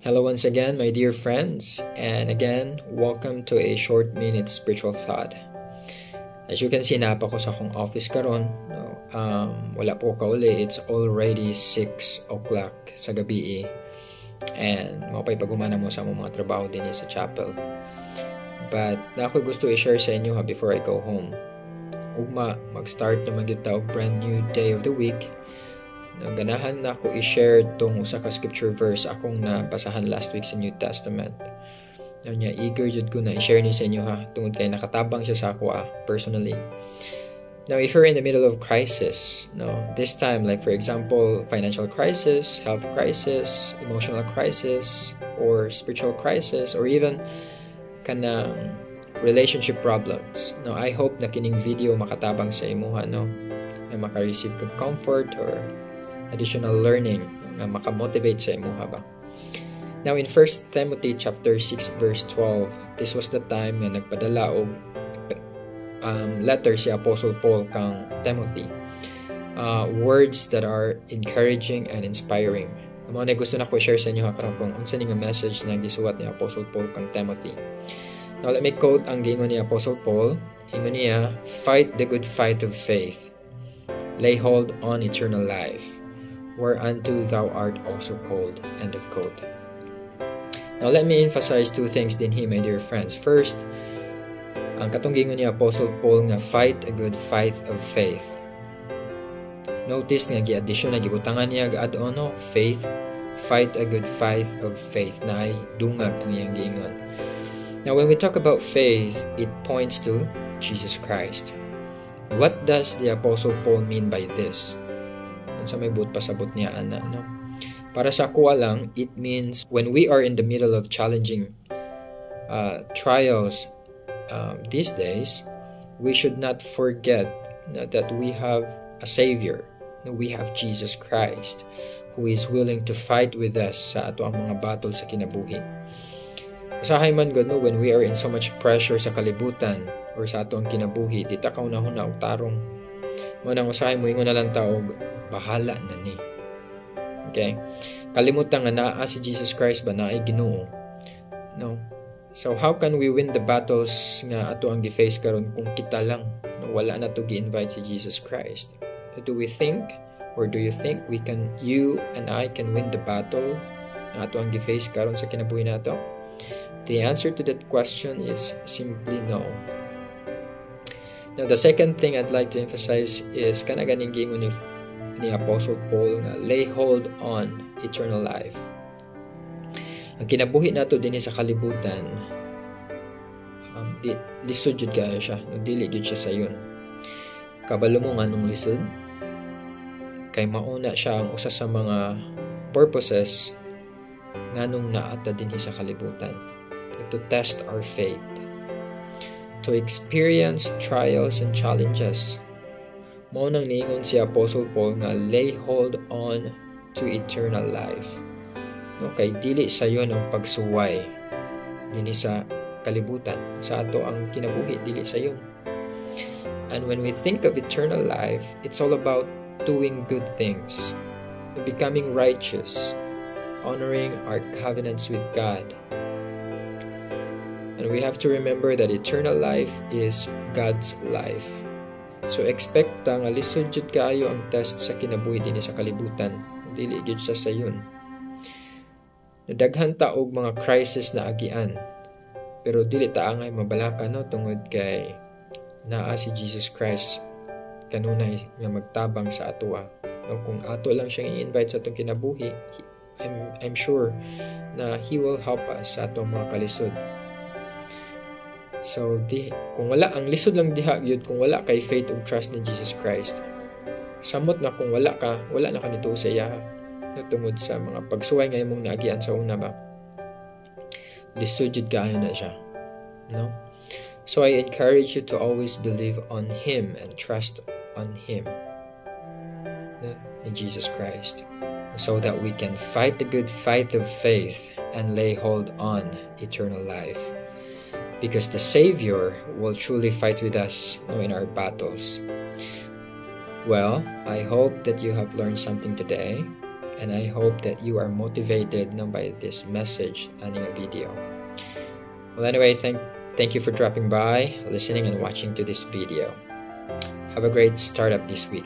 Hello once again, my dear friends, and again, welcome to a short minute spiritual thought. As you can see, napa ko sa akong office karon. Wala po kauli. It's already 6 o'clock sa gabi and mapay pagumana mo sa mga trabaho din sa chapel. But ako gusto i-share sa inyo before I go home. Ugma, mag-start naman yun ta og brand new day of the week. Ganahan na ako i-share tong usa ka scripture verse akong nabasahan last week sa New Testament. Eager jud ko na i-share ni sa inyo tungod kay nakatabang siya sa ako personally. Now, if you're in the middle of crisis, this time, like for example, financial crisis, health crisis, emotional crisis, or spiritual crisis, or even kanang relationship problems. Now, I hope na kining video makatabang sa imo na maka-receive kag comfort or additional learning na makamotivate sa imo ba. Now in 1 Timothy chapter 6 verse 12, this was the time na nagpadala og letter si Apostle Paul kang Timothy. Words that are encouraging and inspiring. Amo na gusto na ko share sa inyo karon kung unsa ning message na gisuwat ni Apostle Paul kang Timothy. Now let me quote ang giingon ni Apostle Paul. Ingon niya, "Fight the good fight of faith. Lay hold on eternal life, whereunto thou art also called." End of quote. Now, let me emphasize two things din here, my dear friends. First, ang katunggingon ni Apostle Paul nga fight a good fight of faith. Notice nga gi-addition na gibutangan niya add-on faith, fight a good fight of faith na ay dungag ang iyang giingon. Now, when we talk about faith, it points to Jesus Christ. What does the Apostle Paul mean by this? Sa may buot pasabot niya Para sa kuha lang, it means when we are in the middle of challenging trials these days, we should not forget that we have a Savior. We have Jesus Christ who is willing to fight with us sa ato ang mga battle sa kinabuhi. Usahay man gud when we are in so much pressure sa kalibutan or sa ato ang kinabuhi, di ta kaunahon na og tarong. Manang usahay mo ingon na lang taog bahala na ni. Okay? Kalimutan nga naa si Jesus Christ ba na ay Ginoo. No. So how can we win the battles nga ato ang gi-face karon kung kita lang wala na to gi-invite si Jesus Christ? Do we think or do you think you and I can win the battle nga ato ang gi-face karon sa kinabuhi nato? The answer to that question is simply no. Now the second thing I'd like to emphasize is kana ganing giingon ni Apostle Paul nga lay hold on eternal life. Ang kinabuhi nato dinhi sa kalibutan, lisod jud kaayo siya, dili jud siya sayon. Kabalo mo nganong lisod? Kay mauna siya ang usa sa mga purposes nganong naata dinhi sa kalibutan, to test our faith, to experience trials and challenges. Mao nang niingon si Apostle Paul nga lay hold on to eternal life. Okay, dili sayon ang pagsuway dinhi sa kalibutan, sa ato ang kinabuhi, dili sayon. And when we think of eternal life, it's all about doing good things, becoming righteous, honoring our covenants with God. And we have to remember that eternal life is God's life. So expect nga lisod jud kaayo ang test sa kinabuhi dinhi sa kalibutan, dili gyud sa sayon. Nadaghan ta og mga crisis na agian, pero dili ta angay mabalaka tungod kay naa si Jesus Christ kanunay nga magtabang sa atoa. Kung ato lang siyang i-invite sa atong kinabuhi, I'm sure na He will help us sa atong mga kalisod. So, kung wala, ang lisod lang diha yun, kung wala kay faith o trust ni Jesus Christ, samot na kung wala na ka nito sa iya, natungod sa mga pagsuway nga imong naagian sa una ba, lisod yun kaayo na siya. No? So, I encourage you to always believe on Him and trust on Him, in Jesus Christ, so that we can fight the good fight of faith and lay hold on eternal life. Because the Savior will truly fight with us in our battles. Well, I hope that you have learned something today, and I hope that you are motivated by this message and your video. Well, anyway, thank you for dropping by, listening, and watching to this video. Have a great start up this week.